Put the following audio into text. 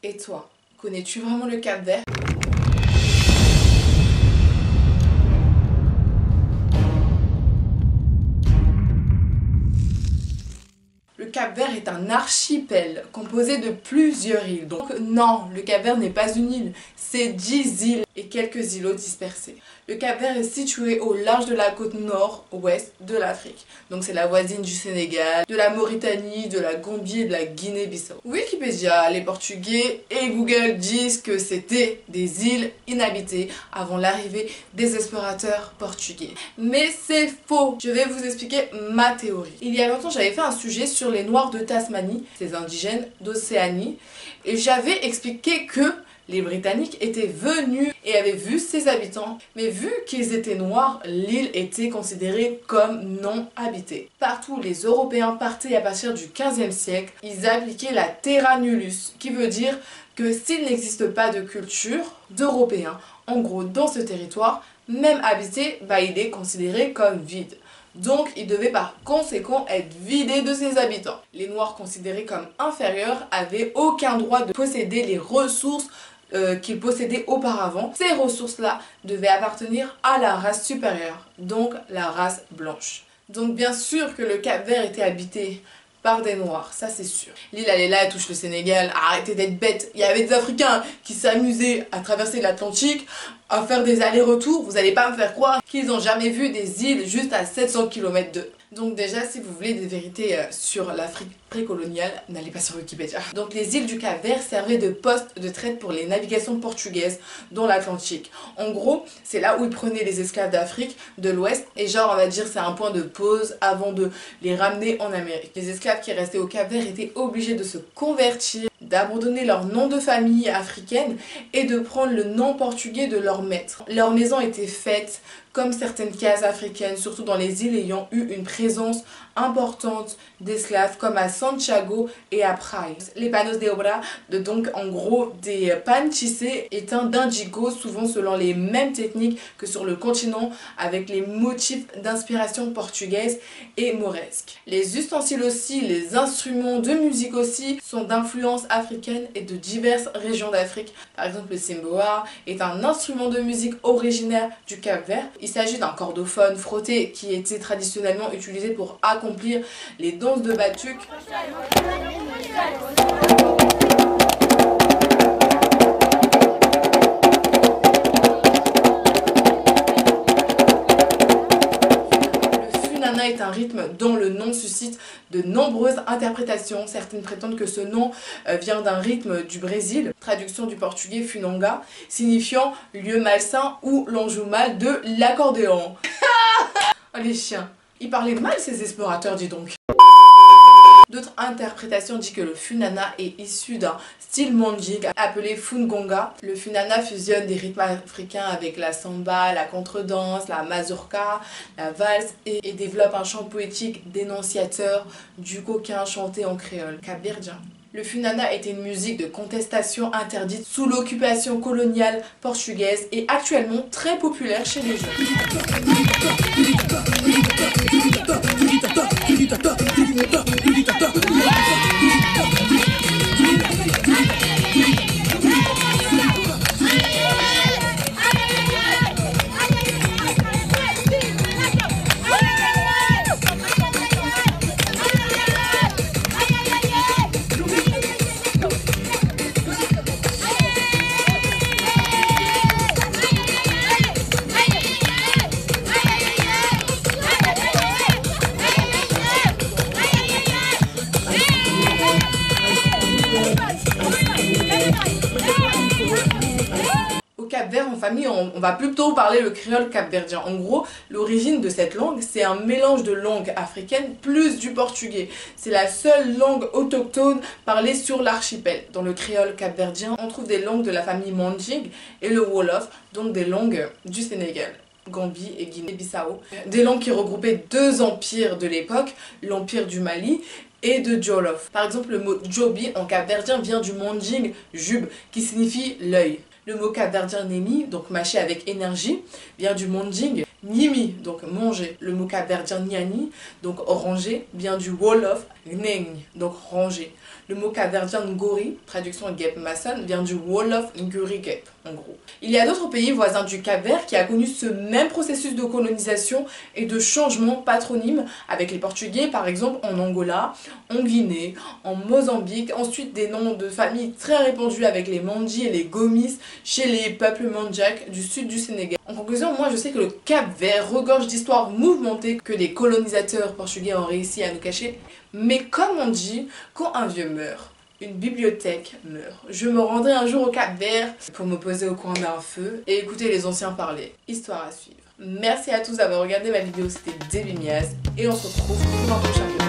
Et toi, connais-tu vraiment le Cap-Vert? Le Cap-Vert est un archipel composé de plusieurs îles. Donc non, le Cap-Vert n'est pas une île, c'est 10 îles et quelques îlots dispersés. Le Cap-Vert est situé au large de la côte nord-ouest de l'Afrique. Donc c'est la voisine du Sénégal, de la Mauritanie, de la Gambie et de la Guinée-Bissau. Wikipédia, les Portugais et Google disent que c'était des îles inhabitées avant l'arrivée des explorateurs portugais. Mais c'est faux. Je vais vous expliquer ma théorie. Il y a longtemps, j'avais fait un sujet sur les Noirs de Tasmanie, ces indigènes d'Océanie, et j'avais expliqué que les Britanniques étaient venus et avaient vu ses habitants, mais vu qu'ils étaient noirs, l'île était considérée comme non habitée. Partout où les Européens partaient à partir du 15e siècle, ils appliquaient la terra nullius, qui veut dire que s'il n'existe pas de culture d'Européens, en gros dans ce territoire, même habité, il est considéré comme vide. Donc, il devait par conséquent être vidé de ses habitants. Les Noirs considérés comme inférieurs avaient aucun droit de posséder les ressources qu'ils possédaient auparavant. Ces ressources-là devaient appartenir à la race supérieure, donc la race blanche. Donc bien sûr que le Cap-Vert était habité par des Noirs, ça c'est sûr. L'île elle est là, elle touche le Sénégal, arrêtez d'être bêtes. Il y avait des Africains qui s'amusaient à traverser l'Atlantique, à faire des allers-retours. Vous allez pas me faire croire qu'ils n'ont jamais vu des îles juste à 700 km d'eux. Donc déjà, si vous voulez des vérités sur l'Afrique précoloniale, n'allez pas sur Wikipédia. Donc les îles du Cap-Vert servaient de poste de traite pour les navigations portugaises dans l'Atlantique. En gros, c'est là où ils prenaient les esclaves d'Afrique de l'Ouest et genre on va dire c'est un point de pause avant de les ramener en Amérique. Les esclaves qui restaient au Cap-Vert étaient obligés de se convertir, d'abandonner leur nom de famille africaine et de prendre le nom portugais de leur maître. Leurs maisons étaient faites comme certaines cases africaines, surtout dans les îles ayant eu une présence importante d'esclaves comme à Santiago et à Praia. Les panos de obra, donc en gros des pannes tissées éteintes d'indigo, souvent selon les mêmes techniques que sur le continent, avec les motifs d'inspiration portugaise et mauresque. Les ustensiles aussi, les instruments de musique aussi sont d'influence africaine et de diverses régions d'Afrique. Par exemple, le simboa est un instrument de musique originaire du Cap-Vert. Il s'agit d'un cordophone frotté qui était traditionnellement utilisé pour accomplir les danses de batuque. Le funana est un rythme dont le nom suscite de nombreuses interprétations. Certaines prétendent que ce nom vient d'un rythme du Brésil, traduction du portugais funanga, signifiant lieu malsain ou l'enjou mal de l'accordéon. Oh les chiens, ils parlaient mal ces explorateurs, dis donc. D'autres interprétations disent que le funana est issu d'un style mandingue appelé fungonga. Le funana fusionne des rythmes africains avec la samba, la contredanse, la mazurka, la valse et développe un chant poétique dénonciateur du coquin chanté en créole capverdien. Le funana était une musique de contestation interdite sous l'occupation coloniale portugaise et actuellement très populaire chez les jeunes. Cap-Vert en famille, on va plutôt parler le créole capverdien. En gros, l'origine de cette langue, c'est un mélange de langues africaines plus du portugais. C'est la seule langue autochtone parlée sur l'archipel. Dans le créole capverdien, on trouve des langues de la famille mandingue et le wolof, donc des langues du Sénégal. Gambie et Guinée-Bissau. Des langues qui regroupaient deux empires de l'époque, l'empire du Mali et de Jolof. Par exemple, le mot Djobi en capverdien vient du mandingue jub qui signifie l'œil. Le mot capverdien nemi, donc mâché avec énergie, vient du mandingue nimi, donc manger. Le mot capverdien niani, donc oranger, vient du wolof Gneng, donc rangé. Le mot capverdien Ngori, traduction Gep Mason, vient du Wolof Nguri Gep, en gros. Il y a d'autres pays voisins du Cap-Vert qui a connu ce même processus de colonisation et de changement patronyme avec les Portugais, par exemple en Angola, en Guinée, en Mozambique. Ensuite, des noms de familles très répandus avec les Mandji et les Gomis chez les peuples Mandjak du sud du Sénégal. En conclusion, moi je sais que le Cap-Vert regorge d'histoires mouvementées que les colonisateurs portugais ont réussi à nous cacher. Mais comme on dit, quand un vieux meurt, une bibliothèque meurt. Je me rendrai un jour au Cap-Vert pour me poser au coin d'un feu et écouter les anciens parler. Histoire à suivre. Merci à tous d'avoir regardé ma vidéo, c'était Debbie Mias et on se retrouve pour un prochain vidéo.